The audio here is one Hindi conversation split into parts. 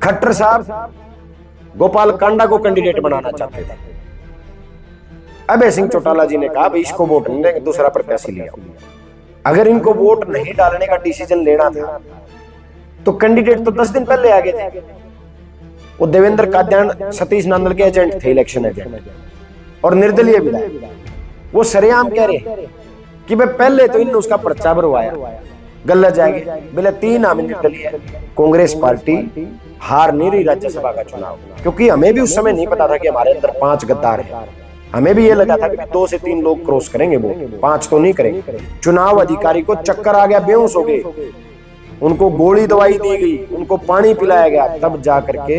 खट्टर साहब गोपाल कांडा को कैंडिडेट बनाना चाहते थे। अभय सिंह चौटाला जी ने कहा भाई इसको वोट नहीं देंगे, दूसरा प्रत्याशी ले आओ। अगर इनको वोट नहीं डालने का डिसीजन लेना था तो कैंडिडेट तो 10 दिन पहले आ गए थे। वो देवेंद्र काद्यान सतीश नांदल के एजेंट थे, इलेक्शन एजेंट और निर्दलीय विधायक। वो सरेआम कह रहे कि भाई पहले तो इन्होंने उसका पर्चा भरवाया, गलत जाएंगे बोले 3 नाम निर्दलीय। कांग्रेस पार्टी हार नहीं रही राज्यसभा का चुनाव, क्योंकि हमें भी उस समय नहीं पता था कि हमारे अंदर 5 गद्दार हैं। हमें भी ये लगा था कि 2 से 3 लोग क्रॉस करेंगे, वो 5 तो नहीं करेंगे। चुनाव अधिकारी को चक्कर आ गया, बेहोश हो गए, उनको गोली दवाई दी गई, उनको पानी पिलाया गया, तब जा करके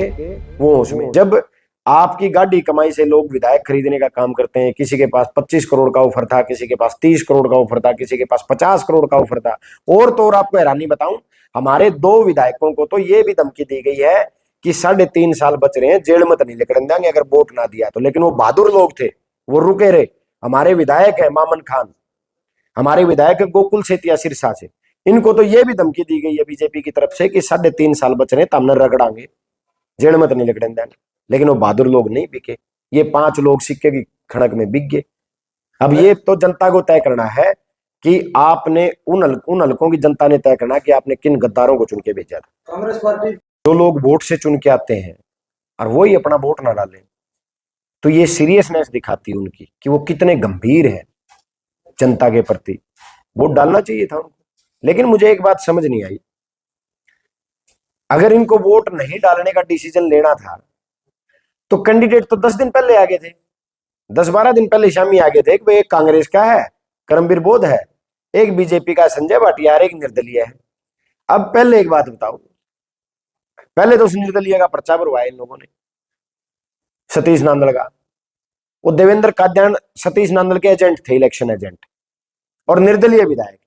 वो उसमें। जब आपकी गाड़ी कमाई से लोग विधायक खरीदने का काम करते हैं, किसी के पास 25 करोड़ का ऑफर था, किसी के पास 30 करोड़ का ऑफर था, किसी के पास 50 करोड़ का ऑफर था। और तो और आपको हैरानी बताऊं, हमारे 2 विधायकों को तो ये भी धमकी दी गई है कि 3.5 साल बच रहे हैं, जेल मत नहीं निकलने देंगे अगर वोट ना दिया तो। लेकिन वो बहादुर लोग थे, वो रुके रहे। हमारे विधायक है मामन खान, हमारे विधायक गोकुल सेतिया सिरसा से, इनको तो ये भी धमकी दी गई है बीजेपी की तरफ से कि 3.5 साल बच रहे हैं, तो हमने रगड़ांगे, जेल मत नहीं निकलने देंगे। लेकिन वो बहादुर लोग नहीं बिके, ये 5 लोग सिक्के की खड़क में बिक गए। अब ये तो जनता को तय करना है कि आपने उन हलकों की जनता ने तय करना कि आपने किन गद्दारों को चुन के भेजा था। कांग्रेस पार्टी जो लोग वोट से चुन के आते हैं और वो ही अपना वोट ना डालें, तो ये सीरियसनेस दिखाती है उनकी कि वो कितने गंभीर हैं जनता के प्रति। वोट डालना चाहिए था उनको। लेकिन मुझे एक बात समझ नहीं आई, अगर इनको वोट नहीं डालने का डिसीजन लेना था तो कैंडिडेट तो 10 दिन पहले आ गए थे, 10-12 दिन पहले शामी आ गए थे कि एक कांग्रेस का है करमवीर बोध है, एक बीजेपी का संजय भाटिया, एक निर्दलीय है। अब पहले एक बात बताओ, पहले तो उस निर्दलीय का पर्चा भरवाया इन लोगों ने, सतीश नांदल का। वो देवेंद्र काद्यान सतीश नांदल के एजेंट थे, इलेक्शन एजेंट और निर्दलीय विधायक।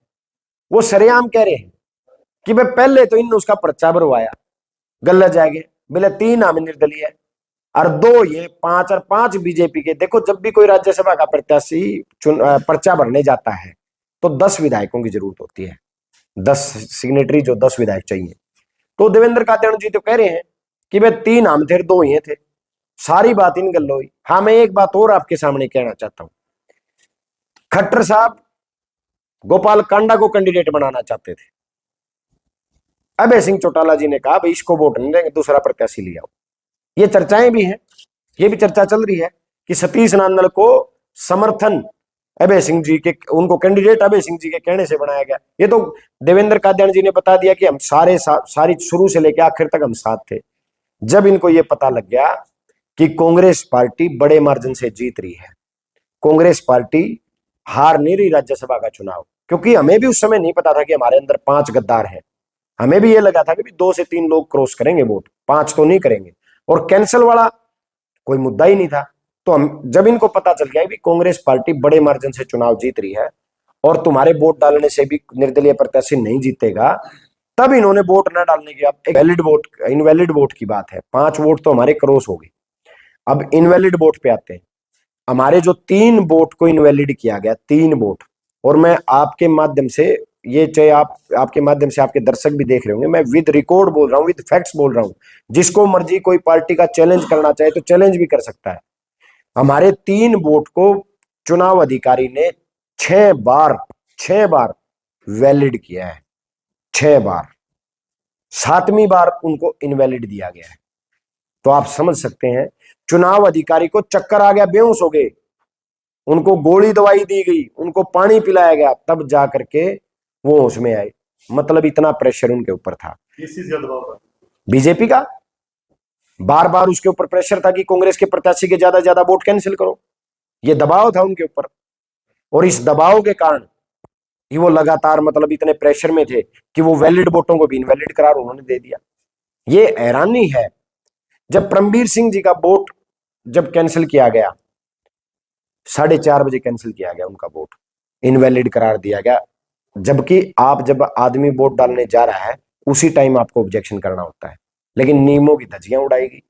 वो सरेआम कह रहे हैं कि भाई पहले तो इन्होंने उसका पर्चा भरवाया, गलत जाएंगे बोले 3 नाम निर्दलीय और 2 ये 5 और 5 बीजेपी के। देखो, जब भी कोई राज्यसभा का प्रत्याशी पर्चा भरने जाता है तो 10 विधायकों की जरूरत होती है, 10 सिग्नेटरी, जो 10 विधायक चाहिए। तो देवेंद्र कात्यायन जी तो कह रहे हैं कि भाई 3 नाम थे, 2 ये थे, सारी बात इन गल्लो हुई। हाँ, मैं एक बात और आपके सामने कहना चाहता हूं, खट्टर साहब गोपाल कांडा को कैंडिडेट बनाना चाहते थे। अभय सिंह चौटाला जी ने कहा भाई इसको वोट नहीं देंगे, दूसरा प्रत्याशी ले आओ। ये चर्चाएं भी हैं, ये भी चर्चा चल रही है कि सतीश नांदल को समर्थन अभय सिंह जी के, उनको कैंडिडेट अभय सिंह जी के कहने से बनाया गया। ये तो देवेंद्र काद्यान जी ने बता दिया कि हम सारी शुरू से लेकर आखिर तक हम साथ थे। जब इनको ये पता लग गया कि कांग्रेस पार्टी बड़े मार्जिन से जीत रही है, कांग्रेस पार्टी हार नहीं रही राज्यसभा का चुनाव, क्योंकि हमें भी उस समय नहीं पता था कि हमारे अंदर 5 गद्दार हैं। हमें भी ये लगा था कि 2 से 3 लोग क्रॉस करेंगे वोट, 5 तो नहीं करेंगे। और कैंसिल वाला कोई मुद्दा ही नहीं था। तो हम, जब इनको पता चल गया कि कांग्रेस पार्टी बड़े मार्जिन से चुनाव जीत रही है और तुम्हारे वोट डालने से भी निर्दलीय प्रत्याशी नहीं जीतेगा, तब इन्होंने वोट न डालने की, अब इनवैलिड वोट की बात है। 5 वोट तो हमारे क्रॉस हो गए। अब इनवैलिड वोट पे आते हैं। हमारे जो 3 वोट को इनवैलिड किया गया, 3 वोट, और मैं आपके माध्यम से, ये चाहे आपके माध्यम से आपके दर्शक भी देख रहे होंगे, मैं विद रिकॉर्ड बोल रहा हूं, विद फैक्ट्स बोल रहा हूं। जिसको मर्जी कोई पार्टी का चैलेंज करना चाहे तो चैलेंज भी कर सकता है। हमारे 3 वोट को चुनाव अधिकारी ने 6 बार वैलिड किया है, 6 बार। 7वीं बार उनको इनवैलिड दिया गया है। तो आप समझ सकते हैं, चुनाव अधिकारी को चक्कर आ गया, बेहोश हो गए, उनको गोली दवाई दी गई, उनको पानी पिलाया गया, तब जा करके वो उसमें आए। मतलब इतना प्रेशर उनके ऊपर था, बीजेपी का बार बार उसके ऊपर प्रेशर था कि कांग्रेस के प्रत्याशी के ज्यादा वोट कैंसिल करो। ये दबाव था उनके ऊपर, और इस दबाव के कारण ही वो लगातार, मतलब इतने प्रेशर में थे कि वो वैलिड वोटों को भी इनवैलिड करार उन्होंने दे दिया। ये हैरानी है, जब परमवीर सिंह जी का वोट जब कैंसिल किया गया, 4:30 बजे कैंसिल किया गया, उनका वोट इनवैलिड करार दिया गया। जबकि आप, जब आदमी वोट डालने जा रहा है, उसी टाइम आपको ऑब्जेक्शन करना होता है, लेकिन नियमों की धज्जियां उड़ाएगी।